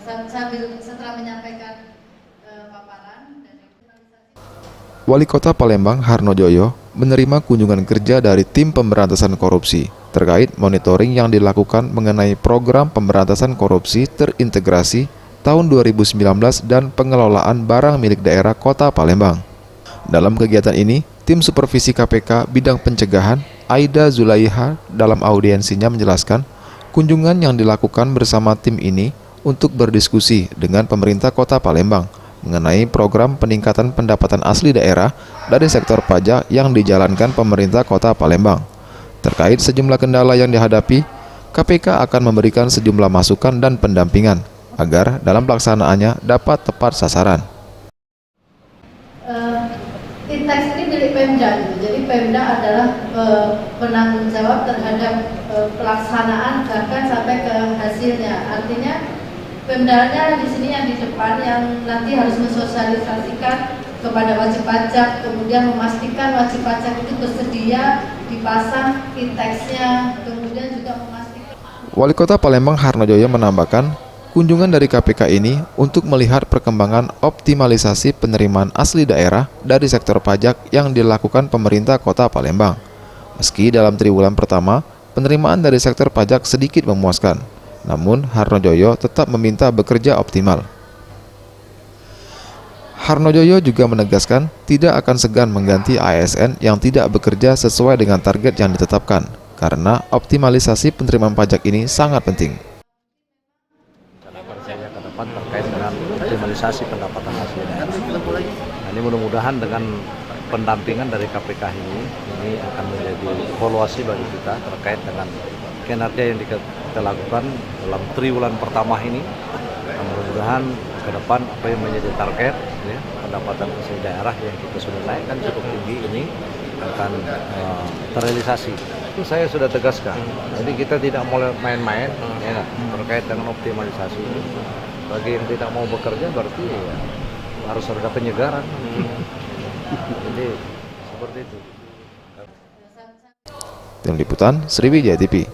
sambil setelah menyampaikan paparan dari Wali Kota Palembang Harnojoyo menerima kunjungan kerja dari tim pemberantasan korupsi terkait monitoring yang dilakukan mengenai program pemberantasan korupsi terintegrasi tahun 2019 dan pengelolaan barang milik daerah Kota Palembang. Dalam kegiatan ini, tim supervisi KPK bidang pencegahan Aida Zulaiha dalam audiensinya menjelaskan kunjungan yang dilakukan bersama tim ini untuk berdiskusi dengan pemerintah Kota Palembang mengenai program peningkatan pendapatan asli daerah dari sektor pajak yang dijalankan pemerintah Kota Palembang. Terkait sejumlah kendala yang dihadapi, KPK akan memberikan sejumlah masukan dan pendampingan agar dalam pelaksanaannya dapat tepat sasaran. Inteks ini milik Pemda, gitu. Jadi Pemda adalah penanggung jawab terhadap pelaksanaan bahkan sampai ke hasilnya. Artinya Pemdanya di sini yang di depan yang nanti harus mensosialisasikan kepada wajib pajak, kemudian memastikan wajib pajak itu bersedia dipasang inteksnya, kemudian juga memastikan. Wali Kota Palembang Harnojoyo menambahkan, kunjungan dari KPK ini untuk melihat perkembangan optimalisasi penerimaan asli daerah dari sektor pajak yang dilakukan pemerintah Kota Palembang. Meski dalam triwulan pertama, penerimaan dari sektor pajak sedikit memuaskan, namun Harnojoyo tetap meminta bekerja optimal. Harnojoyo juga menegaskan tidak akan segan mengganti ASN yang tidak bekerja sesuai dengan target yang ditetapkan, karena optimalisasi penerimaan pajak ini sangat penting. Kerjanya ke depan terkait dengan optimalisasi pendapatan asli daerah. Nah, ini mudah-mudahan dengan pendampingan dari KPK ini akan menjadi evaluasi bagi kita terkait dengan kinerja yang kita lakukan dalam triwulan pertama ini. Nah, mudah-mudahan ke depan apa yang menjadi target ya, pendapatan asli daerah yang kita sudah naikkan cukup tinggi ini akan terrealisasi. Itu saya sudah tegaskan. Jadi kita tidak mau main-main ya, terkait dengan optimalisasi ini. Bagi yang tidak mau bekerja berarti ya, harus ada penyegaran. Jadi seperti itu. Tim Liputan Sriwijaya TV.